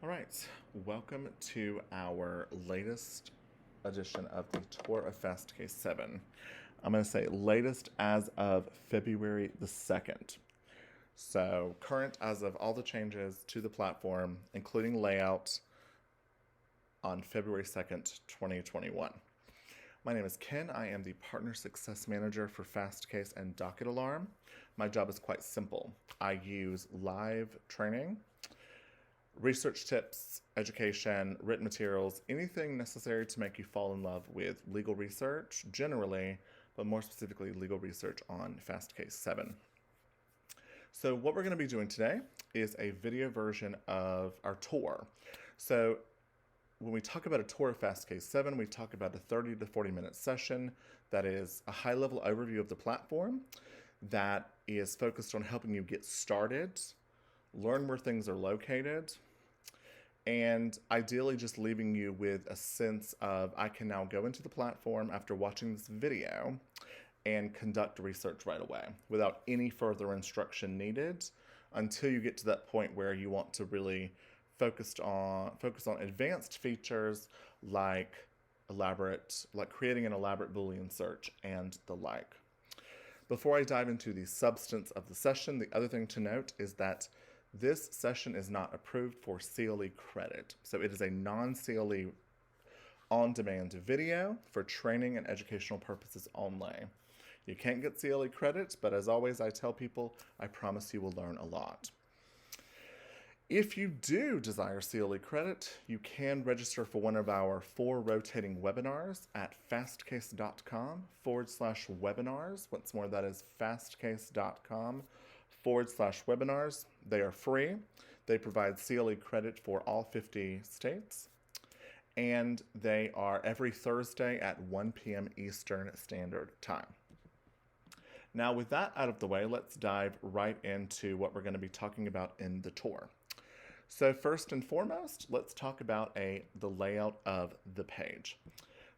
All right, welcome to our latest edition of the tour of Fastcase 7. I'm going to say latest as of February the 2nd. So, current as of all the changes to the platform, including layout, on February 2nd, 2021. My name is Ken. I am the Partner Success Manager for Fastcase and Docket Alarm. My job is quite simple. I use live training, research tips, education, written materials, anything necessary to make you fall in love with legal research generally, but more specifically legal research on Fastcase 7. So what we're going to be doing today is a video version of our tour. So when we talk about a tour of Fastcase 7, we talk about a 30 to 40 minute session that is a high level overview of the platform that is focused on helping you get started, learn where things are located, and ideally just leaving you with a sense of I can now go into the platform after watching this video and conduct research right away without any further instruction needed until you get to that point where you want to really focus on advanced features like creating an elaborate Boolean search and the like. Before I dive into the substance of the session, the other thing to note is that this session is not approved for CLE credit. So it is a non-CLE on-demand video for training and educational purposes only. You can't get CLE credit, but as always, I tell people, I promise you will learn a lot. If you do desire CLE credit, you can register for one of our 4 rotating webinars at fastcase.com/webinars. Once more, that is fastcase.com/webinars. They are free. They provide CLE credit for all 50 states. And they are every Thursday at 1 p.m. Eastern Standard Time. Now, with that out of the way, let's dive right into what we're going to be talking about in the tour. So first and foremost, let's talk about the layout of the page.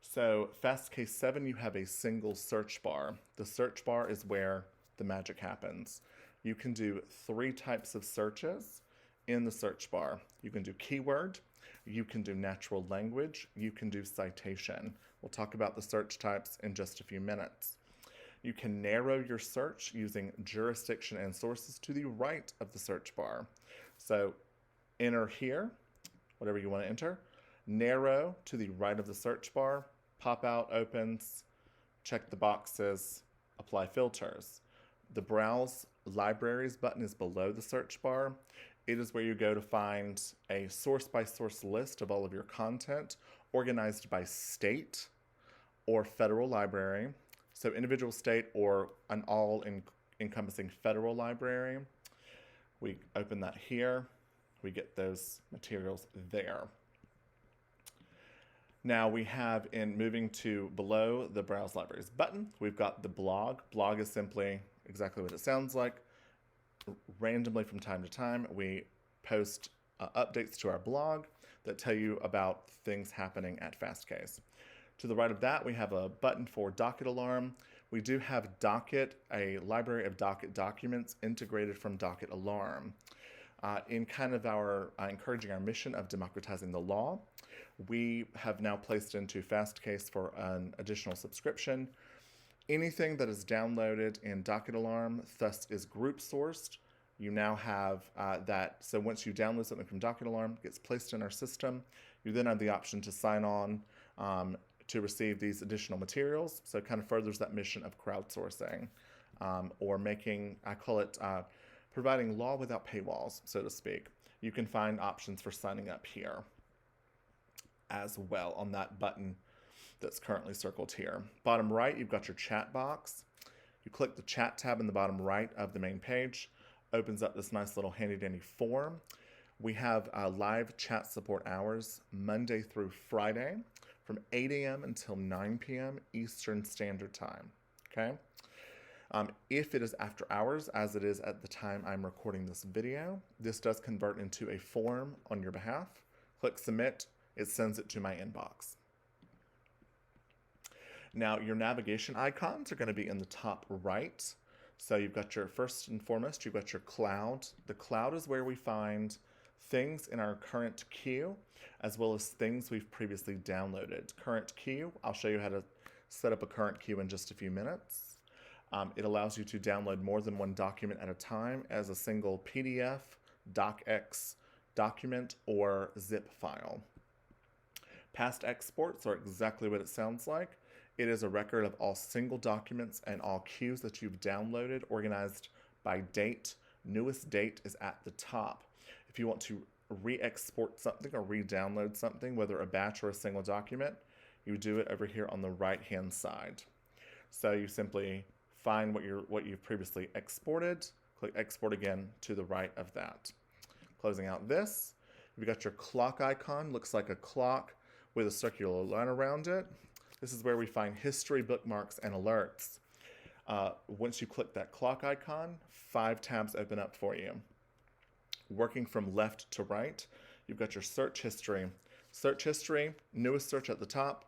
So Fastcase 7, you have a single search bar. The search bar is where the magic happens. You can do 3 types of searches in the search bar. You can do keyword, you can do natural language, you can do citation. We'll talk about the search types in just a few minutes. You can narrow your search using jurisdiction and sources to the right of the search bar. So enter here, whatever you want to enter. Narrow to the right of the search bar. Pop out opens. Check the boxes. Apply filters. The Browse Libraries button is below the search bar. It is where you go to find a source-by-source list of all of your content organized by state or federal library. So individual state or an all-encompassing federal library. We open that here. We get those materials there. Now we have, in moving to below the Browse Libraries button, we've got the blog. Blog is simply exactly what it sounds like. Randomly from time to time, we post updates to our blog that tell you about things happening at Fastcase. To the right of that, we have a button for Docket Alarm. We do have Docket, a library of Docket documents integrated from Docket Alarm. In kind of our encouraging our mission of democratizing the law, we have now placed into Fastcase for an additional subscription. Anything that is downloaded in Docket Alarm, thus is group sourced. You now have that. So once you download something from Docket Alarm, it gets placed in our system. You then have the option to sign on to receive these additional materials. So it kind of furthers that mission of crowdsourcing or making, I call it, providing law without paywalls, so to speak. You can find options for signing up here as well on that button that's currently circled here. Bottom right, you've got your chat box. You click the chat tab in the bottom right of the main page, opens up this nice little handy dandy form. We have live chat support hours Monday through Friday from 8 a.m. until 9 p.m. Eastern Standard Time, okay? If it is after hours, as it is at the time I'm recording this video, this does convert into a form on your behalf. Click submit, it sends it to my inbox. Now, your navigation icons are going to be in the top right. So you've got your, first and foremost, you've got your cloud. The cloud is where we find things in our current queue, as well as things we've previously downloaded. Current queue, I'll show you how to set up a current queue in just a few minutes. It allows you to download more than one document at a time as a single PDF, docx document, or zip file. Past exports are exactly what it sounds like. It is a record of all single documents and all queues that you've downloaded, organized by date. Newest date is at the top. If you want to re-export something or re-download something, whether a batch or a single document, you do it over here on the right-hand side. So you simply find what you've previously exported, click export again to the right of that. Closing out this, you've got your clock icon, looks like a clock with a circular line around it. This is where we find history, bookmarks, and alerts. Once you click that clock icon, 5 tabs open up for you. Working from left to right, you've got your search history. Search history, newest search at the top,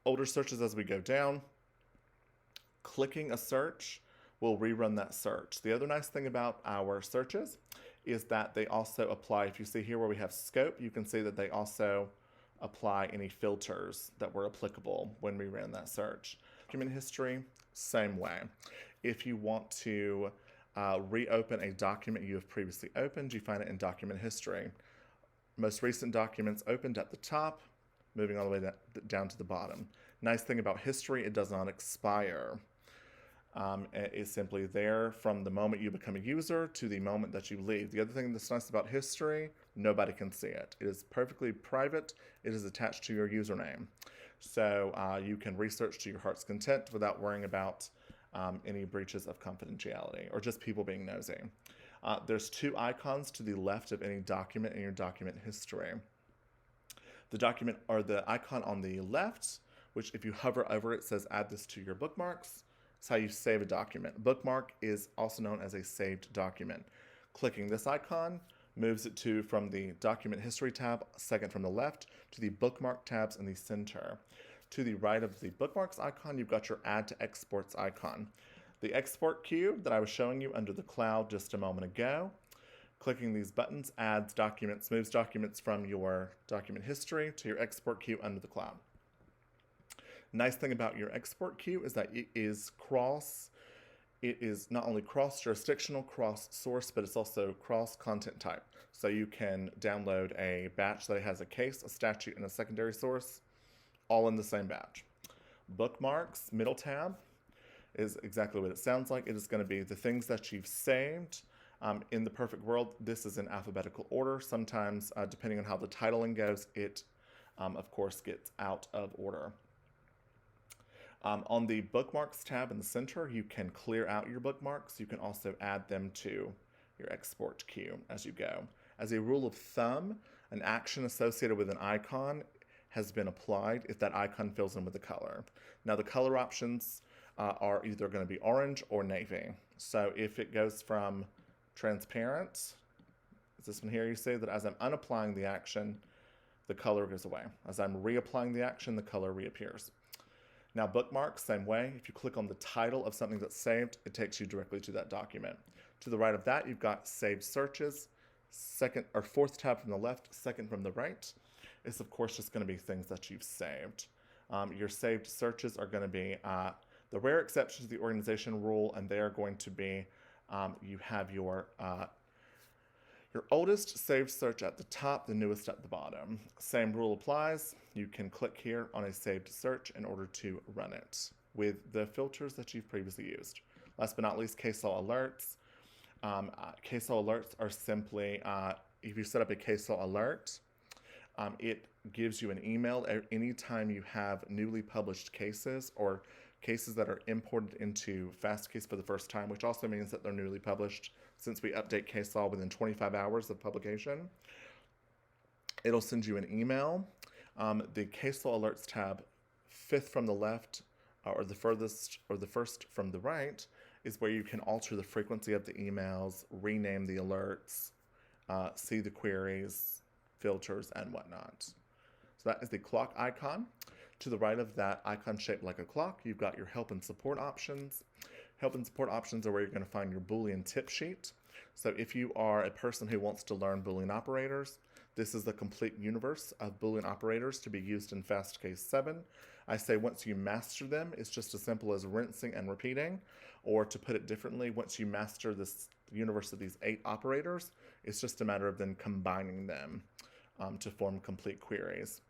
older searches as we go down. Clicking a search will rerun that search. The other nice thing about our searches is that they also apply, if you see here where we have scope, you can see that they also apply any filters that were applicable when we ran that search. Document history, same way. If you want to reopen a document you have previously opened, you find it in document history. Most recent documents opened at the top, moving all the way down to the bottom. Nice thing about history, it does not expire. It is simply there from the moment you become a user to the moment that you leave. The other thing that's nice about history, nobody can see it. It is perfectly private. It is attached to your username. So you can research to your heart's content without worrying about any breaches of confidentiality or just people being nosy. There's 2 icons to the left of any document in your document history. The document, or the icon on the left, which if you hover over it says add this to your bookmarks. It's how you save a document. Bookmark is also known as a saved document. Clicking this icon moves it from the document history tab, second from the left, to the bookmark tabs in the center. To the right of the bookmarks icon, you've got your add to exports icon. The export queue that I was showing you under the cloud just a moment ago. Clicking these buttons adds documents, moves documents from your document history to your export queue under the cloud. Nice thing about your export queue is that it is not only cross-jurisdictional, cross-source, but it's also cross-content type. So you can download a batch that has a case, a statute, and a secondary source, all in the same batch. Bookmarks, middle tab, is exactly what it sounds like. It is going to be the things that you've saved. In the perfect world, this is in alphabetical order. Sometimes, depending on how the titling goes, it, of course, gets out of order. On the bookmarks tab in the center, you can clear out your bookmarks. You can also add them to your export queue as you go. As a rule of thumb, an action associated with an icon has been applied if that icon fills in with the color. Now the color options are either going to be orange or navy. So if it goes from transparent, is this one here, you see that as I'm unapplying the action, the color goes away. As I'm reapplying the action, the color reappears. Now bookmarks, same way. If you click on the title of something that's saved, it takes you directly to that document. To the right of that, you've got saved searches. Second or fourth tab from the left, second from the right. It's of course just going to be things that you've saved. Your saved searches are going to be the rare exceptions to the organization rule, and they are going to be you have your oldest saved search at the top, the newest at the bottom. Same rule applies. You can click here on a saved search in order to run it with the filters that you've previously used. Last but not least, case law alerts. Case law alerts are simply, if you set up a case law alert, it gives you an email anytime you have newly published cases or cases that are imported into Fastcase for the first time, which also means that they're newly published since we update case law within 25 hours of publication. It'll send you an email. The case law alerts tab, fifth from the left, or the furthest, or the first from the right, is where you can alter the frequency of the emails, rename the alerts, see the queries, filters, and whatnot. So that is the clock icon. To the right of that icon shaped like a clock, you've got your help and support options. Help and support options are where you're going to find your Boolean tip sheet. So if you are a person who wants to learn Boolean operators, this is the complete universe of Boolean operators to be used in Fastcase 7. I say once you master them, it's just as simple as rinsing and repeating. Or to put it differently, once you master this universe of these 8 operators, it's just a matter of then combining them to form complete queries.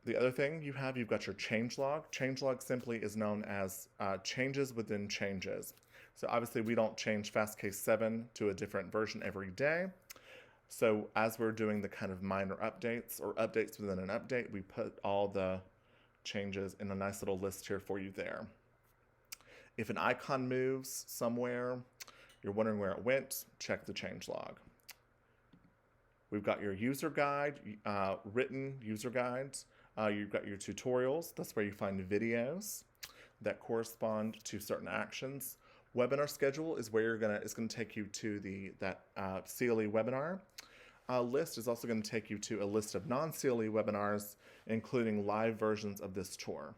The other thing you've got your changelog. Changelog simply is known as changes within changes. So obviously we don't change Fastcase 7 to a different version every day. So as we're doing the kind of minor updates or updates within an update, we put all the changes in a nice little list here for you there. If an icon moves somewhere, you're wondering where it went, check the changelog. We've got your user guide, written user guides. You've got your tutorials. That's where you find videos that correspond to certain actions. Webinar schedule is where it's gonna take you to that CLE webinar. List is also going to take you to a list of non-CLE webinars, including live versions of this tour.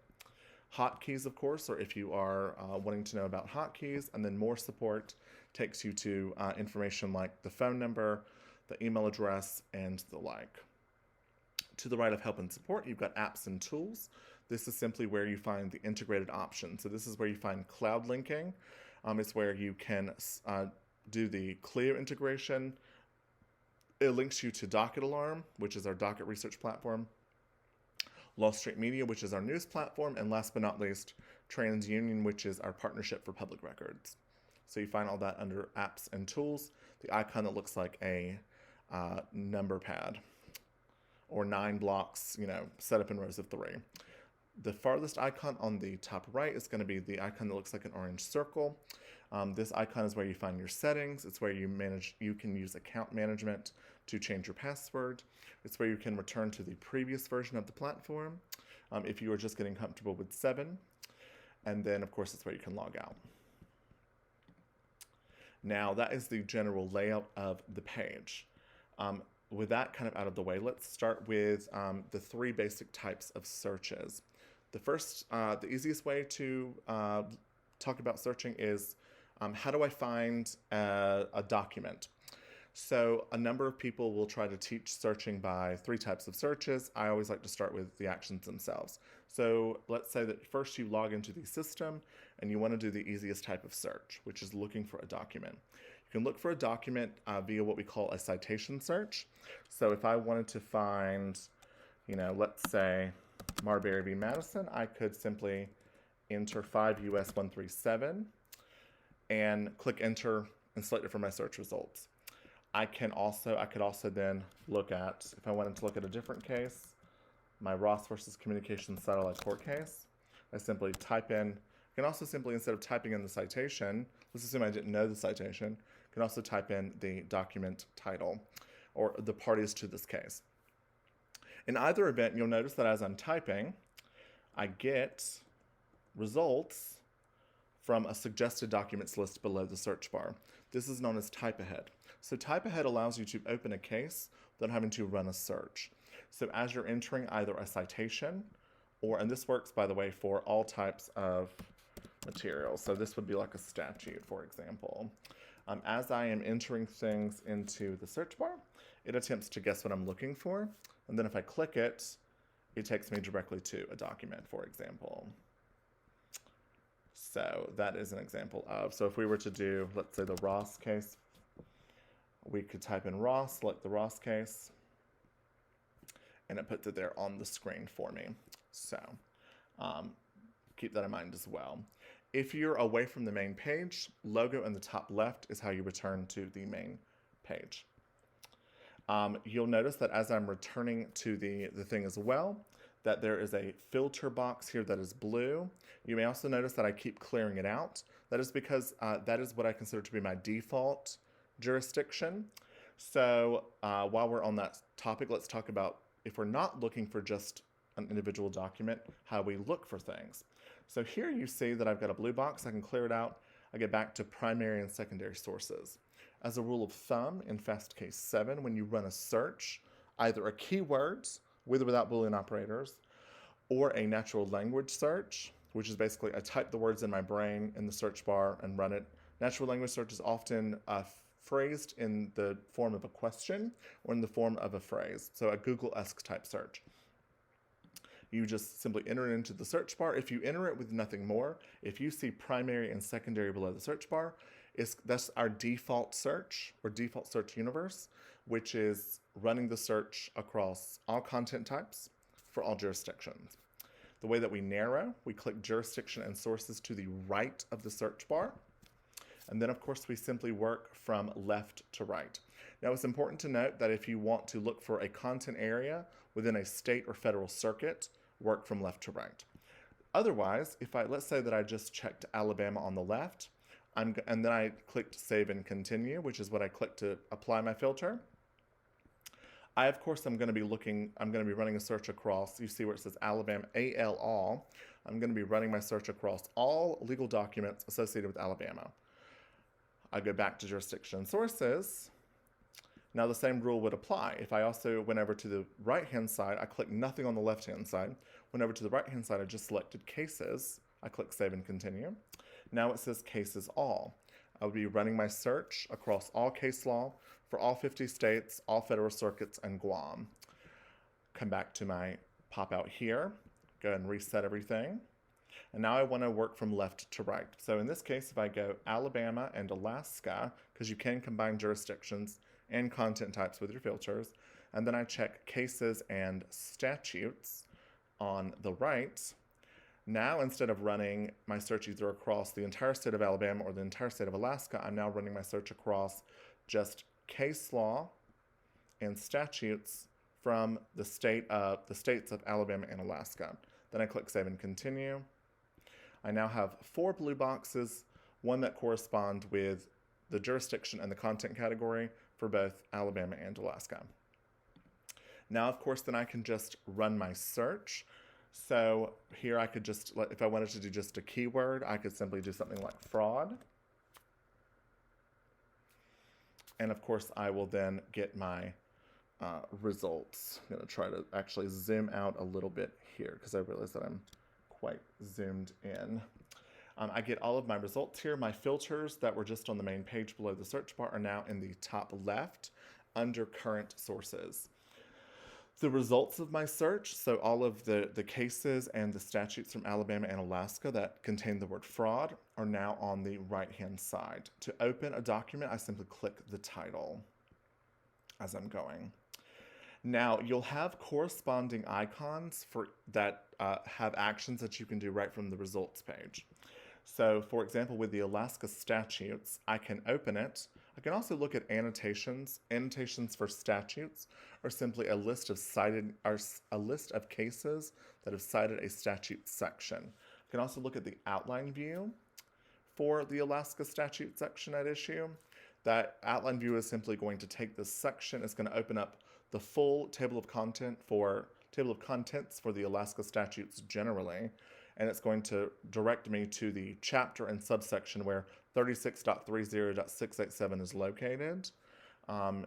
Hotkeys, of course, or if you are wanting to know about hotkeys, and then more support takes you to information like the phone number, the email address, and the like. To the right of help and support, you've got apps and tools. This is simply where you find the integrated options. So this is where you find cloud linking. It's where you can do the Clio integration. It links you to Docket Alarm, which is our docket research platform, Law Street Media, which is our news platform, and last but not least, TransUnion, which is our partnership for public records. So you find all that under apps and tools, the icon that looks like a number pad, or 9 blocks, set up in rows of 3. The farthest icon on the top right is going to be the icon that looks like an orange circle. This icon is where you find your settings. It's where you can use account management to change your password. It's where you can return to the previous version of the platform if you are just getting comfortable with 7. And then, of course, it's where you can log out. Now, that is the general layout of the page. With that kind of out of the way, let's start with the 3 basic types of searches. The first, the easiest way to talk about searching is how do I find a document? So a number of people will try to teach searching by 3 types of searches. I always like to start with the actions themselves. So let's say that first you log into the system and you want to do the easiest type of search, which is looking for a document. You can look for a document via what we call a citation search. So if I wanted to find, let's say Marbury v. Madison, I could simply enter 5 US 137 and click enter and select it from my search results. I could also then look at, if I wanted to look at a different case, my Ross versus Communications Satellite Court case, I simply type in, I can also simply, instead of typing in the citation, let's assume I didn't know the citation, I can also type in the document title or the parties to this case. In either event, you'll notice that as I'm typing, I get results from a suggested documents list below the search bar. This is known as type ahead. So type ahead allows you to open a case without having to run a search. So as you're entering either a citation and this works, by the way, for all types of materials. So this would be like a statute, for example. As I am entering things into the search bar, it attempts to guess what I'm looking for. And then if I click it, it takes me directly to a document, for example. So that is an example of, so if we were to do, let's say the Ross case, we could type in Ross, select the Ross case, and it puts it there on the screen for me. So keep that in mind as well. If you're away from the main page, logo in the top left is how you return to the main page. You'll notice that as I'm returning to the thing as well, that there is a filter box here that is blue. You may also notice that I keep clearing it out. That is because that is what I consider to be my default jurisdiction. So while we're on that topic, let's talk about, if we're not looking for just an individual document, how we look for things. So here you see that I've got a blue box. I can clear it out. I get back to primary and secondary sources. As a rule of thumb, in Fastcase 7, when you run a search, either a keywords, with or without Boolean operators, or a natural language search, which is basically I type the words in my brain in the search bar and run it Natural language search is often phrased in the form of a question or in the form of a phrase. So a Google-esque type search. You just simply enter it into the search bar. If you enter it with nothing more, if you see primary and secondary below the search bar, that's our default search or default search universe, which is running the search across all content types for all jurisdictions. The way that we narrow, we click jurisdiction and sources to the right of the search bar. And then, of course, we simply work from left to right. Now, it's important to note that if you want to look for a content area within a state or federal circuit, work from left to right. Otherwise, let's say that I just checked Alabama on the left, and then I clicked Save and Continue, which is what I clicked to apply my filter. Of course, I'm going to be running a search across, you see where it says Alabama, ALAL. I'm going to be running my search across all legal documents associated with Alabama. I go back to jurisdiction and sources. Now the same rule would apply. If I also went over to the right-hand side, I clicked nothing on the left-hand side. Went over to the right-hand side, I just selected cases. I click Save and Continue. Now it says Cases All. I would be running my search across all case law for all 50 states, all federal circuits, and Guam. Come back to my pop-out here. Go ahead and reset everything. And now I want to work from left to right. So in this case, if I go Alabama and Alaska, because you can combine jurisdictions and content types with your filters, and then I check cases and statutes on the right. Now, instead of running my search either across the entire state of Alabama or the entire state of Alaska, I'm now running my search across just case law and statutes from the states of Alabama and Alaska. Then I click Save and Continue. I now have 4 blue boxes, one that correspond with the jurisdiction and the content category for both Alabama and Alaska. Now, of course, then I can just run my search. So here I could just, if I wanted to do just a keyword, I could simply do something like fraud. And of course, I will then get my results. I'm going to try to actually zoom out a little bit here because I realize that I'm quite zoomed in. I get all of my results here. My filters that were just on the main page below the search bar are now in the top left under current sources. The results of my search, so all of the cases and the statutes from Alabama and Alaska that contain the word fraud, are now on the right-hand side. To open a document, I simply click the title as I'm going. Now, you'll have corresponding icons that have actions that you can do right from the results page. So, for example, with the Alaska statutes, I can open it. I can also look at annotations. Annotations for statutes are simply a list of cases that have cited a statute section. I can also look at the outline view for the Alaska statute section at issue. That outline view is simply going to take this section. It's going to open up the full table of contents for the Alaska statutes generally, and it's going to direct me to the chapter and subsection where 36.30.687 is located on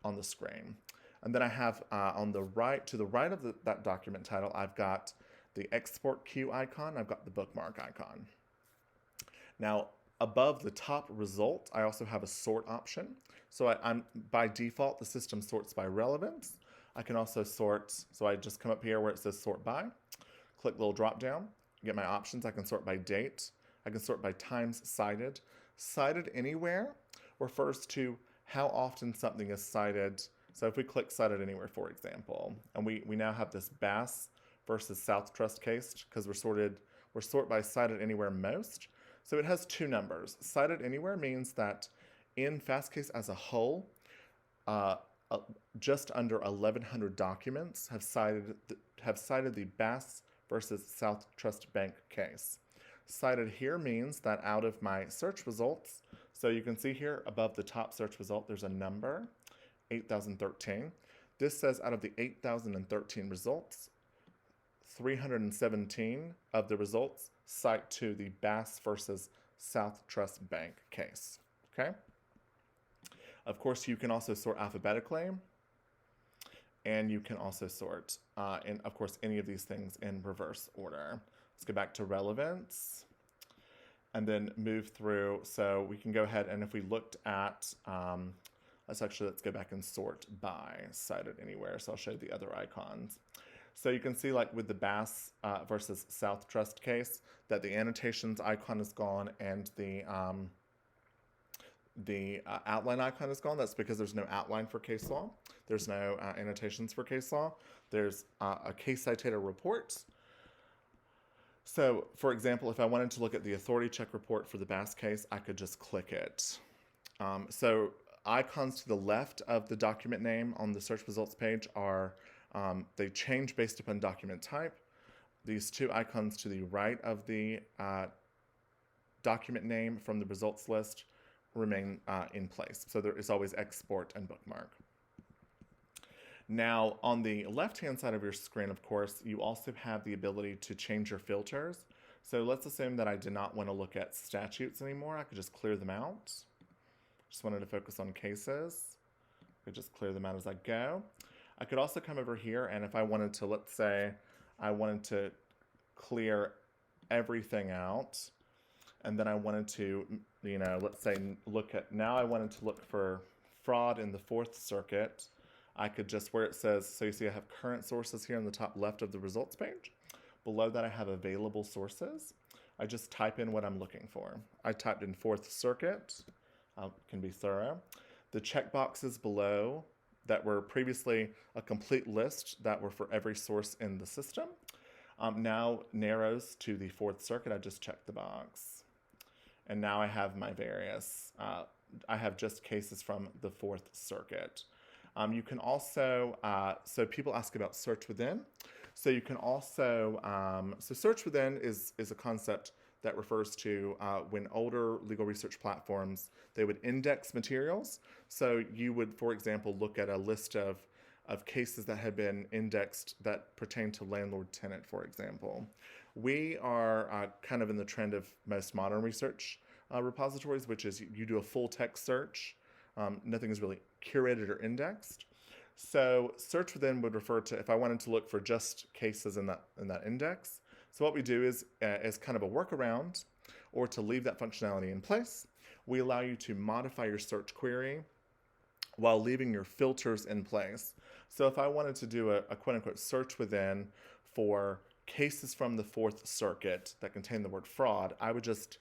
the screen. And then I have on the right, to the right of that document title, I've got the export queue icon, I've got the bookmark icon. Now, above the top result, I also have a sort option. So I'm by default, the system sorts by relevance. I can also sort, so I just come up here where it says sort by, click little drop down, get my options. I can sort by date. I can sort by times cited. Cited anywhere refers to how often something is cited. So if we click cited anywhere, for example, and we now have this Bass versus South Trust case because we're sort by cited anywhere most. So it has 2 numbers. Cited anywhere means that in Fastcase as a whole, just under 1,100 documents have cited the Bass versus South Trust Bank case. Cited here means that out of my search results, so you can see here above the top search result, there's a number, 8,013. This says out of the 8,013 results, 317 of the results cite to the Bass versus South Trust Bank case, okay? Of course, you can also sort alphabetically, and you can also sort, in, of course, any of these things in reverse order. Let's go back to relevance. and then move through. So we can go ahead, and if we looked at, let's go back and sort by cited anywhere. So I'll show you the other icons. So you can see, like with the Bass versus South Trust case, that the annotations icon is gone and the outline icon is gone. That's because there's no outline for case law. There's no annotations for case law. There's a case citator report. So, for example, if I wanted to look at the authority check report for the Bass case, I could just click it. So icons to the left of the document name on the search results page are, they change based upon document type. These two icons to the right of the document name from the results list remain in place. So there is always export and bookmark. Now, on the left-hand side of your screen, of course, you also have the ability to change your filters. So let's assume that I did not want to look at statutes anymore. I could just clear them out. Just wanted to focus on cases. I could just clear them out as I go. I could also come over here, and if I wanted to, let's say, I wanted to clear everything out, and then I wanted to, let's say, now I wanted to look for fraud in the Fourth Circuit. I could just, where it says, so you see I have current sources here on the top left of the results page. Below that I have available sources. I just type in what I'm looking for. I typed in Fourth Circuit, can be thorough. The checkboxes below that were previously a complete list that were for every source in the system now narrows to the Fourth Circuit. I just checked the box. And now I have my various, I have just cases from the Fourth Circuit. You can also, so people ask about search within. So you can also, so search within is a concept that refers to when older legal research platforms, they would index materials. So you would, for example, look at a list of cases that had been indexed that pertain to landlord-tenant, for example. We are kind of in the trend of most modern research repositories, which is you do a full text search. Nothing is really curated or indexed. So search within would refer to if I wanted to look for just cases in that index. So what we do is, as kind of a workaround, or to leave that functionality in place, we allow you to modify your search query while leaving your filters in place. So if I wanted to do a quote-unquote search within for cases from the Fourth Circuit that contain the word fraud, I would just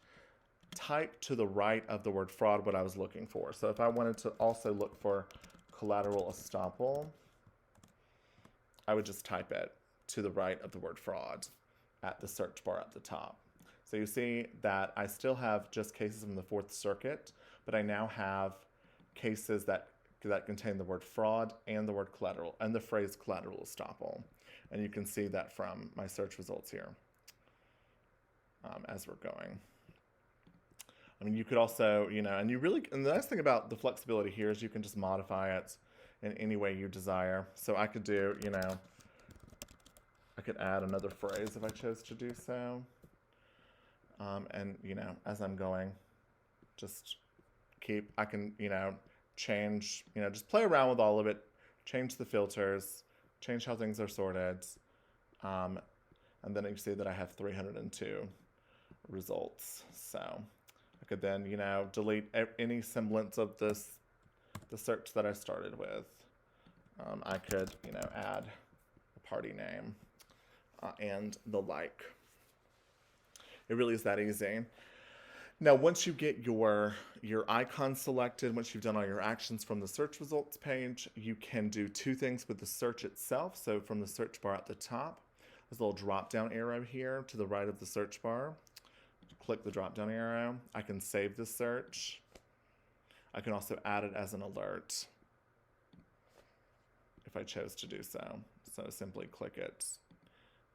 type to the right of the word fraud what I was looking for. So if I wanted to also look for collateral estoppel, I would just type it to the right of the word fraud at the search bar at the top. So you see that I still have just cases from the Fourth Circuit, but I now have cases that contain the word fraud and the word collateral and the phrase collateral estoppel. And you can see that from my search results here as we're going. I mean, you could also, and the nice thing about the flexibility here is you can just modify it in any way you desire. So I could do, I could add another phrase if I chose to do so. And, as I'm going, I can, change, just play around with all of it, change the filters, change how things are sorted. And then you see that I have 302 results. So I could then, delete any semblance of the search that I started with. I could, add a party name and the like. It really is that easy. Now, once you get your icon selected, once you've done all your actions from the search results page, you can do two things with the search itself. So from the search bar at the top, there's a little drop-down arrow here to the right of the search bar. Click the drop-down arrow. I can save the search. I can also add it as an alert if I chose to do so. So simply click it,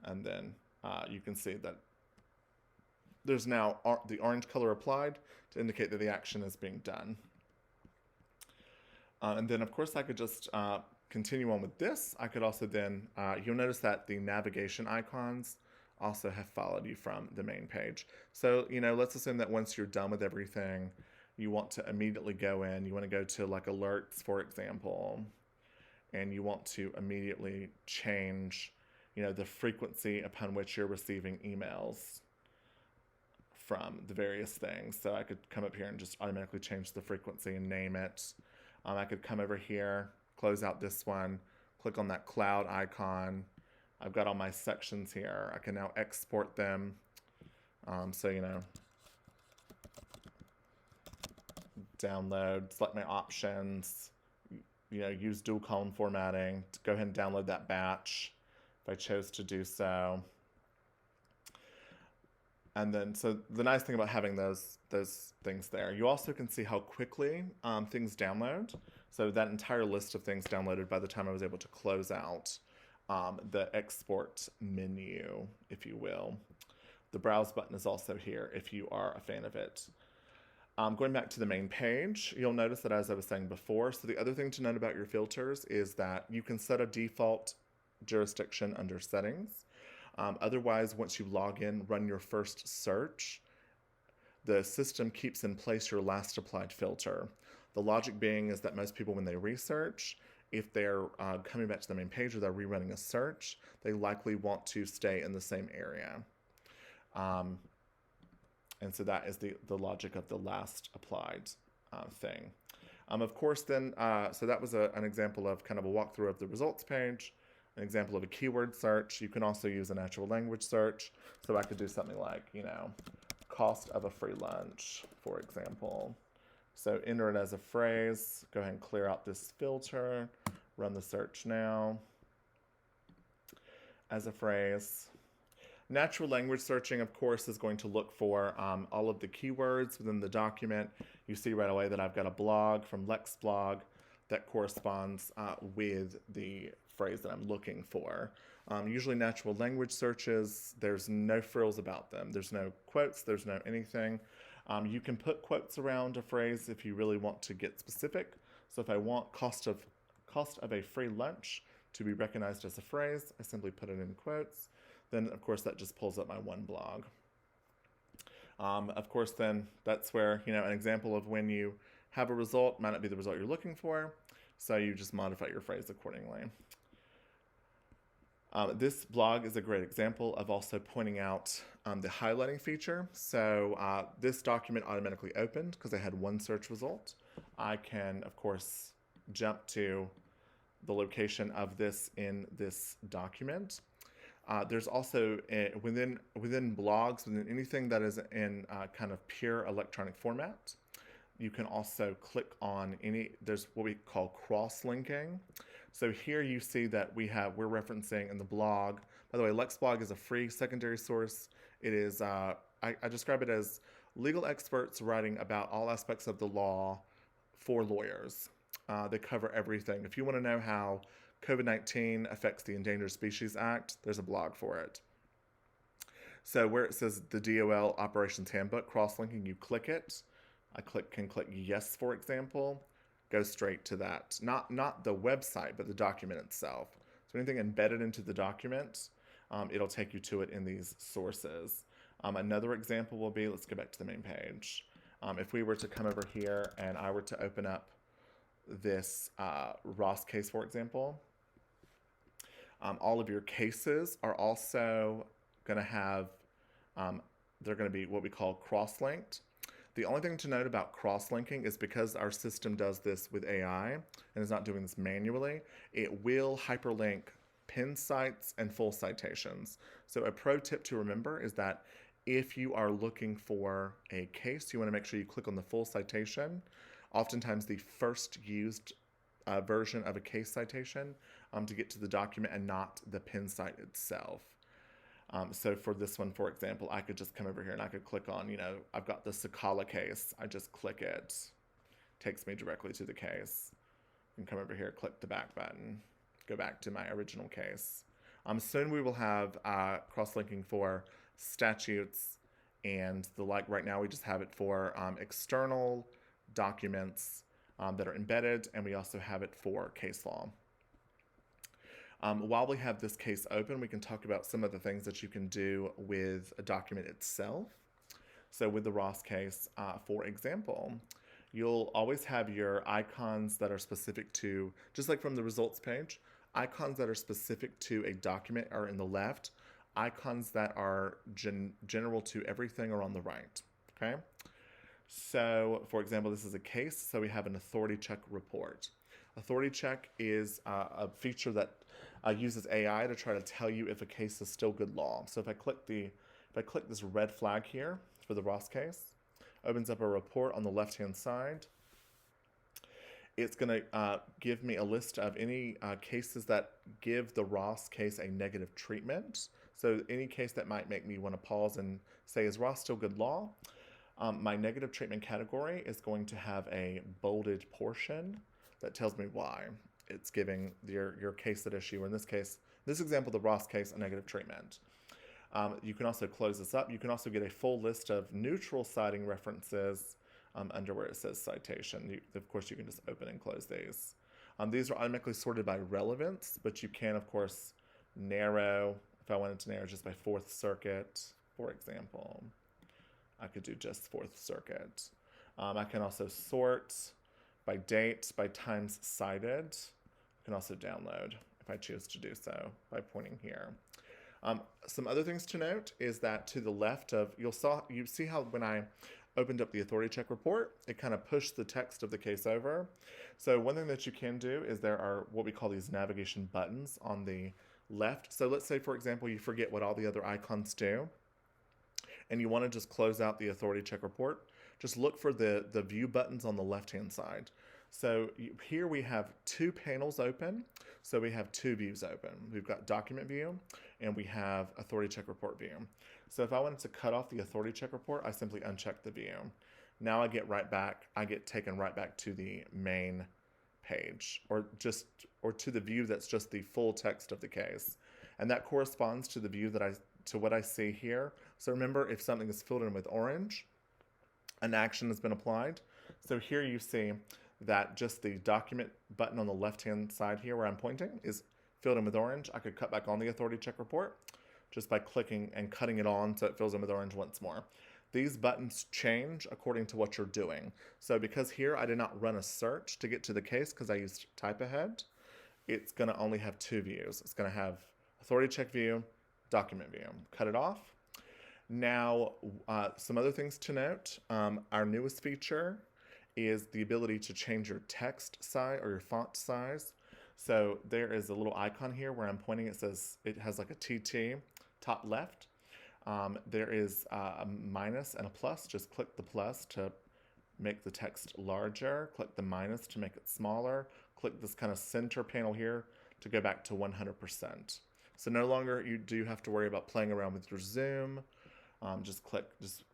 and then you can see that there's now the orange color applied to indicate that the action is being done. And then, of course, I could just continue on with this. I could also then, you'll notice that the navigation icons also have followed you from the main page. So, let's assume that once you're done with everything, you want to immediately go in. You want to go to like alerts, for example, and you want to immediately change, the frequency upon which you're receiving emails from the various things. So I could come up here and just automatically change the frequency and name it. I could come over here, close out this one, click on that cloud icon. I've got all my sections here. I can now export them. So, you know, download, select my options, you know, use dual column formatting to go ahead and download that batch if I chose to do so. And then, so the nice thing about having those things there, you also can see how quickly things download. So that entire list of things downloaded by the time I was able to close out the export menu, if you will. The browse button is also here if you are a fan of it. Going back to the main page, you'll notice that, as I was saying before, so the other thing to note about your filters is that you can set a default jurisdiction under settings. Otherwise, once you log in, run your first search, the system keeps in place your last applied filter. The logic being is that most people, when they research, if they're coming back to the main page or they're rerunning a search, they likely want to stay in the same area. And so that is the logic of the last applied thing. Of course, then, so that was an example of kind of a walkthrough of the results page, an example of a keyword search. You can also use a natural language search. So I could do something like, you know, cost of a free lunch, for example. So enter it as a phrase. Go ahead and clear out this filter. Run the search now as a phrase. Natural language searching, of course, is going to look for all of the keywords within the document. You see right away that I've got a blog from Lex blog that corresponds with the phrase that I'm looking for. Usually natural language searches, there's no frills about them. There's no quotes, there's no anything. You can put quotes around a phrase if you really want to get specific. So if I want cost of a free lunch to be recognized as a phrase, I simply put it in quotes. Then, of course, that just pulls up my one blog. Of course, then that's where, you know, an example of when you have a result might not be the result you're looking for, so you just modify your phrase accordingly. This blog is a great example of also pointing out the highlighting feature. So this document automatically opened because I had one search result. I can, of course, jump to the location of this in this document. There's also within blogs, within anything that is in kind of pure electronic format, you can also click on there's what we call cross-linking. So here you see that we're referencing in the blog. By the way, LexBlog is a free secondary source. It is, I describe it as legal experts writing about all aspects of the law for lawyers. They cover everything. If you want to know how COVID-19 affects the Endangered Species Act, there's a blog for it. So where it says the DOL Operations Handbook, cross-linking, you click it. I can click yes, for example, go straight to that. Not the website, but the document itself. So anything embedded into the document, it'll take you to it in these sources. Another example will be, let's go back to the main page. If we were to come over here and I were to open up this Ross case, for example, all of your cases are also going to have, they're going to be what we call cross-linked. The only thing to note about cross-linking is because our system does this with AI and is not doing this manually, it will hyperlink pinned cites and full citations. So a pro tip to remember is that if you are looking for a case, you want to make sure you click on the full citation. Oftentimes the first used version of a case citation to get to the document and not the pin site itself. So for this one, for example, I could just come over here and I could click on, you know, I've got the Sakala case. I just click it. Takes me directly to the case. I can come over here, click the back button, go back to my original case. Soon we will have cross-linking for statutes and the like. Right now we just have it for external documents that are embedded, and we also have it for case law. While we have this case open, we can talk about some of the things that you can do with a document itself. So with the Ross case, for example, you'll always have your icons that are specific to, just like from the results page, icons that are specific to a document are in the left. icons that are general to everything are on the right, okay? So, for example, this is a case, so we have an authority check report. Authority check is a feature that uses AI to try to tell you if a case is still good law. So if I click this red flag here for the Ross case, opens up a report on the left-hand side. It's going to give me a list of any cases that give the Ross case a negative treatment. So any case that might make me want to pause and say, is Ross still good law? My negative treatment category is going to have a bolded portion that tells me why it's giving your case at issue, or in this case, this example, the Ross case, a negative treatment. You can also close this up. You can also get a full list of neutral citing references under where it says citation. Of course, you can just open and close these. These are automatically sorted by relevance, but you can, of course, narrow. If I wanted to narrow just by Fourth Circuit, for example, I could do just Fourth Circuit. I can also sort by date, by times cited. I can also download if I choose to do so by pointing here. Some other things to note is that to the left of, you see how when I opened up the authority check report, it kind of pushed the text of the case over. So one thing that you can do is there are what we call these navigation buttons on the left. So let's say, for example, you forget what all the other icons do, and you want to just close out the authority check report. Just look for the view buttons on the left-hand side. So here we have two panels open. So we have two views open. We've got document view and we have authority check report view. So if I wanted to cut off the authority check report, I simply uncheck the view. Now I get taken right back to the main page or to the view that's just the full text of the case. And that corresponds to the view to what I see here. So remember, if something is filled in with orange, an action has been applied. So here you see that just the document button on the left-hand side here where I'm pointing is filled in with orange. I could cut back on the authority check report just by clicking and cutting it on so it fills in with orange once more. These buttons change according to what you're doing. So because here I did not run a search to get to the case because I used type ahead, it's going to only have two views. It's going to have authority check view, document view. Cut it off. Now, some other things to note. Our newest feature is the ability to change your text size or your font size. So there is a little icon here where I'm pointing. It says it has like a TT top left. There is a minus and a plus. Just click the plus to make the text larger. Click the minus to make it smaller. Click this kind of center panel here to go back to 100%. So no longer do you have to worry about playing around with your zoom. Just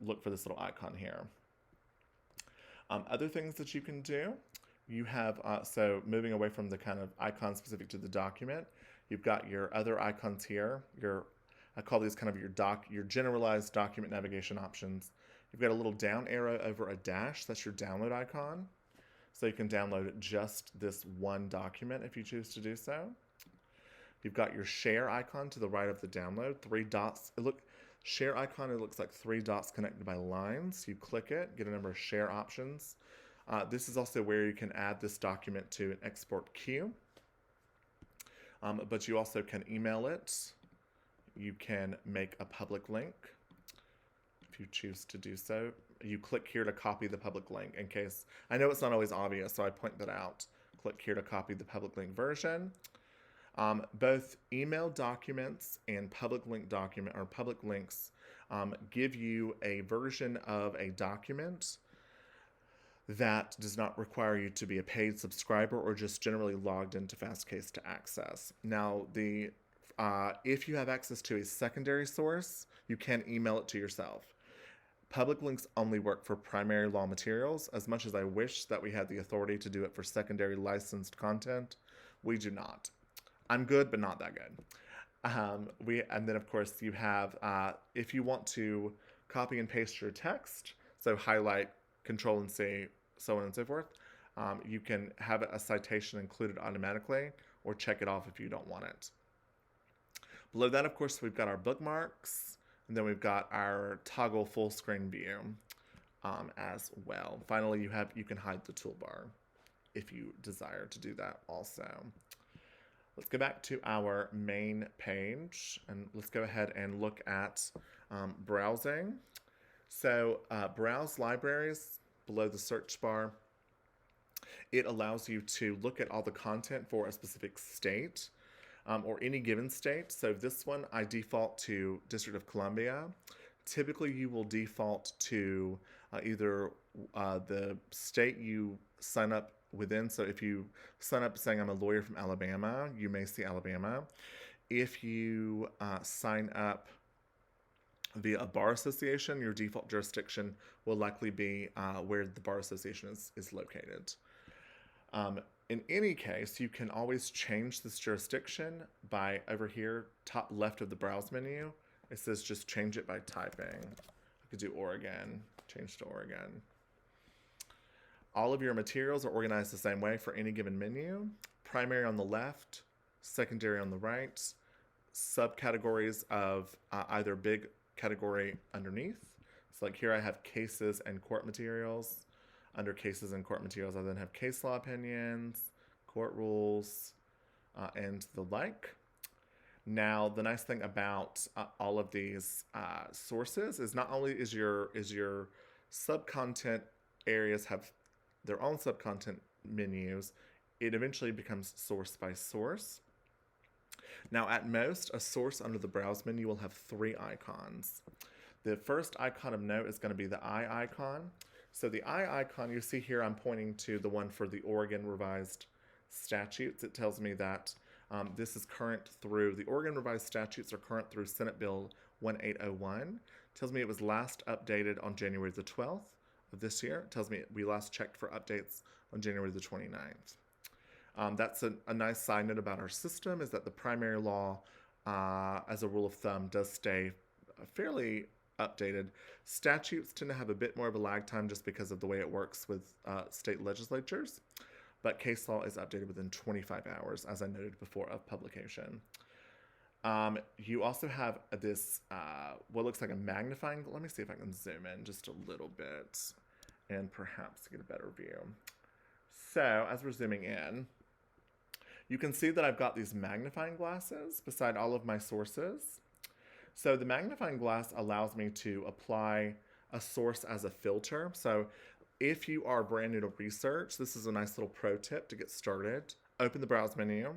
look for this little icon here. Other things that you can do, you have, so moving away from the kind of icon specific to the document, you've got your other icons here. I call these kind of your generalized document navigation options. You've got a little down arrow over a dash, that's your download icon. So you can download just this one document if you choose to do so. You've got your share icon to the right of the download, 3 dots. Share icon, it looks like 3 dots connected by lines. You click it, get a number of share options. This is also where you can add this document to an export queue. But you also can email it. You can make a public link if you choose to do so. You click here to copy the public link in case, I know it's not always obvious, so I point that out. Click here to copy the public link version. Both email documents and public link document or public links give you a version of a document that does not require you to be a paid subscriber or just generally logged into Fastcase to access. Now, if you have access to a secondary source, you can email it to yourself. Public links only work for primary law materials. As much as I wish that we had the authority to do it for secondary licensed content, we do not. I'm good, but not that good. And then, of course, you have, if you want to copy and paste your text, so highlight, Control and C, so on and so forth, you can have a citation included automatically or check it off if you don't want it. Below that, of course, we've got our bookmarks, and then we've got our toggle full screen view as well. Finally, you can hide the toolbar if you desire to do that also. Let's go back to our main page and let's go ahead and look at browsing. So browse libraries below the search bar. It allows you to look at all the content for a specific state or any given state. So this one, I default to District of Columbia. Typically, you will default to either the state you sign up within. So if you sign up saying I'm a lawyer from Alabama, you may see Alabama. If you sign up via a bar association, your default jurisdiction will likely be where the bar association is located. In any case, you can always change this jurisdiction by over here, top left of the browse menu. It says just change it by typing. I could do Oregon, change to Oregon. All of your materials are organized the same way for any given menu. Primary on the left, secondary on the right, subcategories of either big category underneath. So like here I have cases and court materials. Under cases and court materials, I then have case law opinions, court rules, and the like. Now, the nice thing about all of these sources is not only is your subcontent areas have their own subcontent menus, it eventually becomes source by source. Now, at most, a source under the browse menu will have 3 icons. The first icon of note is going to be the eye icon. So the eye icon, you see here, I'm pointing to the one for the Oregon Revised Statutes. It tells me that this is current through, the Oregon Revised Statutes are current through Senate Bill 1801. It tells me it was last updated on January the 12th of this year. It tells me we last checked for updates on January the 29th. That's a nice side note about our system, is that the primary law, as a rule of thumb, does stay fairly updated. Statutes tend to have a bit more of a lag time just because of the way it works with state legislatures, but case law is updated within 25 hours, as I noted before, of publication. You also have this, what looks like a magnifying, let me see if I can zoom in just a little bit and perhaps get a better view. So as we're zooming in, you can see that I've got these magnifying glasses beside all of my sources. So the magnifying glass allows me to apply a source as a filter. So if you are brand new to research, this is a nice little pro tip to get started. Open the browse menu,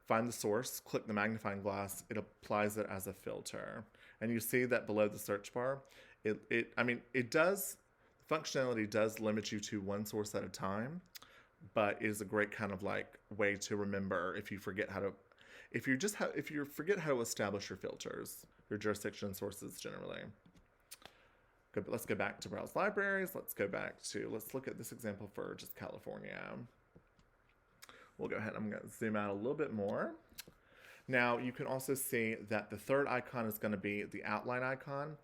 find the source, click the magnifying glass, it applies it as a filter. And you see that below the search bar, functionality does limit you to one source at a time, but it is a great kind of like way to remember if you forget how to, if you forget how to establish your filters, your jurisdiction sources generally. Good, but let's go back to browse libraries. Let's look at this example for just California. We'll go ahead, I'm gonna zoom out a little bit more. Now you can also see that the third icon is gonna be the outline icon.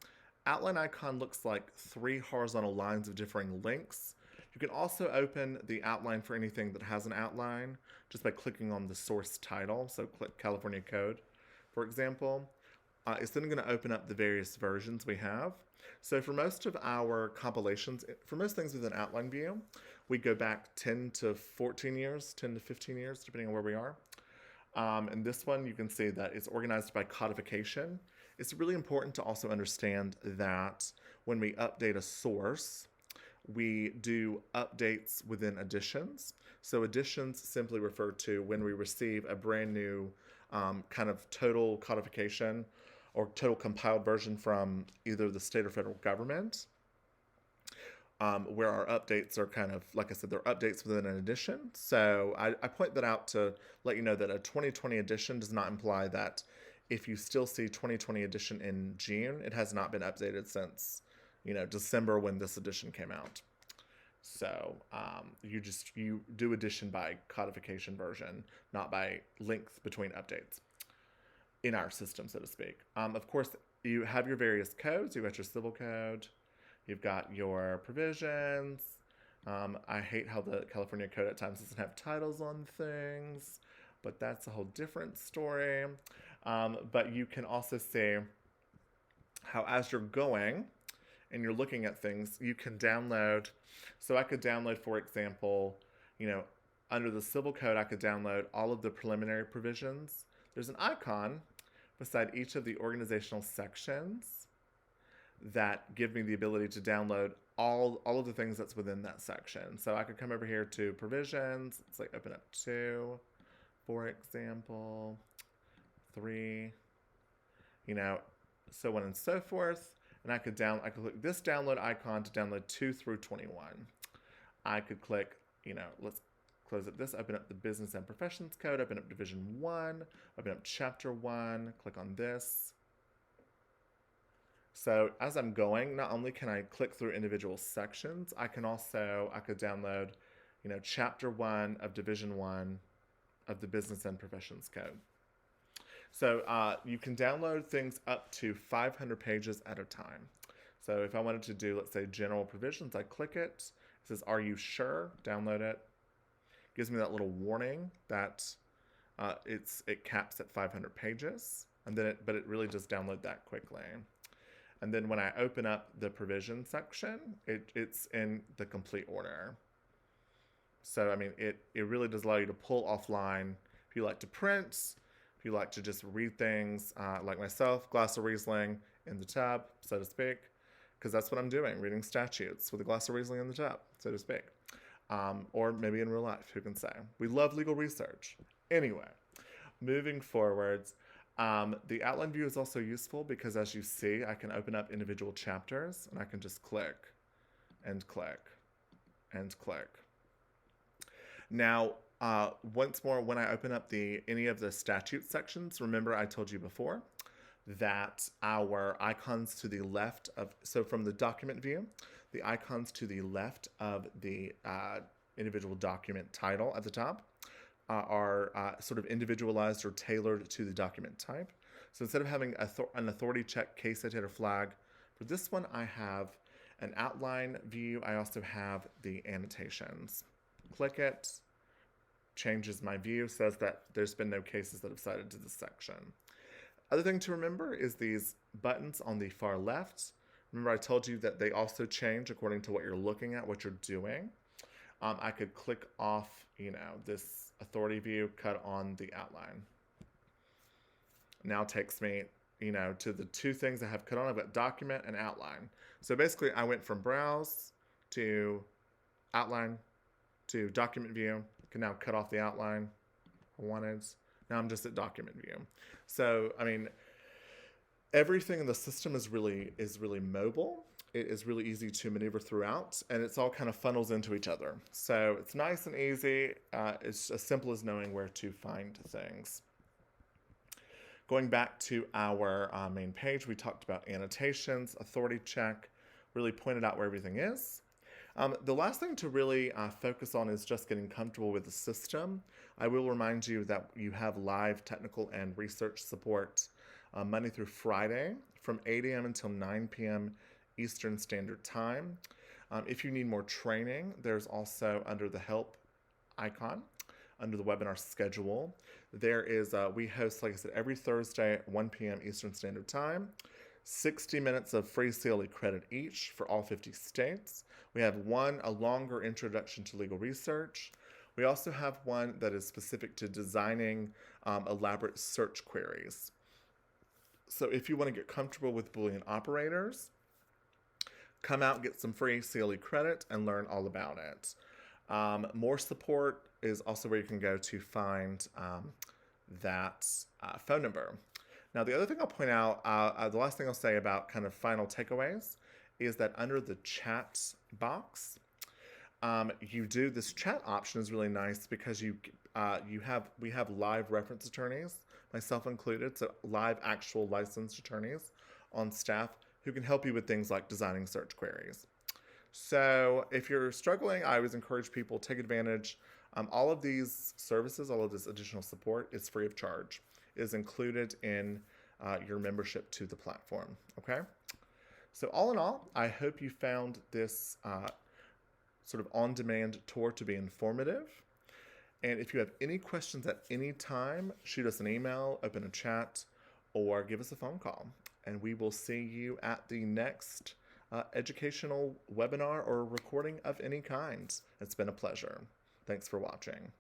Outline icon looks like 3 horizontal lines of differing lengths. You can also open the outline for anything that has an outline just by clicking on the source title. So click California Code, for example. It's then going to open up the various versions we have. So for most of our compilations, for most things with an outline view, we go back 10 to 14 years, 10 to 15 years, depending on where we are. And this one, you can see that it's organized by codification. It's really important to also understand that when we update a source, we do updates within editions. So editions simply refer to when we receive a brand new kind of total codification or total compiled version from either the state or federal government, where our updates are kind of, like I said, they're updates within an edition. So I point that out to let you know that a 2020 edition does not imply that if you still see 2020 edition in June, it has not been updated since, December when this edition came out. So you do edition by codification version, not by length between updates in our system, so to speak. Of course, you have your various codes. You've got your civil code. You've got your provisions. I hate how the California code at times doesn't have titles on things, but that's a whole different story. But you can also see how as you're going and you're looking at things, you can download. So I could download, for example, Under the civil code, I could download all of the preliminary provisions. There's an icon beside each of the organizational sections that give me the ability to download all of the things that's within that section. So I could come over here to provisions. Let's like open up 2, for example, 3, so on and so forth. And I could click this download icon to download 2 through 21. I could click, let's close up this, open up the business and professions code, open up division 1, open up chapter 1, click on this. So as I'm going, not only can I click through individual sections, I could download, chapter 1 of division 1 of the business and professions code. So you can download things up to 500 pages at a time. So if I wanted to do, let's say, general provisions, I click it. It says, "Are you sure?" Download it. Gives me that little warning that it caps at 500 pages, and then but it really does download that quickly. And then when I open up the provision section, it's in the complete order. So I mean, it really does allow you to pull offline if you like to print. If you like to just read things, like myself, glass of Riesling in the tub, so to speak, because that's what I'm doing, reading statutes with a glass of Riesling in the tub, so to speak. Or maybe in real life, who can say? We love legal research. Anyway, moving forwards, the outline view is also useful because, as you see, I can open up individual chapters, and I can just click and click and click. Now, once more, when I open up any of the statute sections, remember I told you before that our icons to the left so from the document view, the icons to the left of the individual document title at the top are sort of individualized or tailored to the document type. So instead of having an authority check case dictator flag, for this one I have an outline view. I also have the annotations. Click it, changes my view, says that there's been no cases that have cited to this section. Other thing to remember is these buttons on the far left. Remember I told you that they also change according to what you're looking at, what you're doing. I could click off, this authority view, cut on the outline. Now takes me, to the two things I have cut on. I've got document and outline. So basically I went from browse to outline to document view. I can now cut off the outline I wanted. Now I'm just at document view. So, I mean, everything in the system is really mobile. It is really easy to maneuver throughout, and it's all kind of funnels into each other. So it's nice and easy. It's as simple as knowing where to find things. Going back to our main page, we talked about annotations, authority check, really pointed out where everything is. The last thing to really focus on is just getting comfortable with the system. I will remind you that you have live technical and research support Monday through Friday from 8 a.m. until 9 p.m. Eastern Standard Time. If you need more training, there's also under the help icon, under the webinar schedule, there is, we host, like I said, every Thursday at 1 p.m. Eastern Standard Time, 60 minutes of free CLE credit each for all 50 states. We have a longer introduction to legal research. We also have one that is specific to designing elaborate search queries. So if you want to get comfortable with Boolean operators, come out, get some free CLE credit, and learn all about it. More support is also where you can go to find that phone number. Now, the other thing I'll point out, the last thing I'll say about kind of final takeaways is that under the chat box, this chat option is really nice because we have live reference attorneys, myself included, so live actual licensed attorneys on staff who can help you with things like designing search queries. So if you're struggling, I always encourage people to take advantage. All of these services, all of this additional support is free of charge. It is included in your membership to the platform, okay? So all in all, I hope you found this sort of on-demand tour to be informative. And if you have any questions at any time, shoot us an email, open a chat, or give us a phone call. And we will see you at the next educational webinar or recording of any kind. It's been a pleasure. Thanks for watching.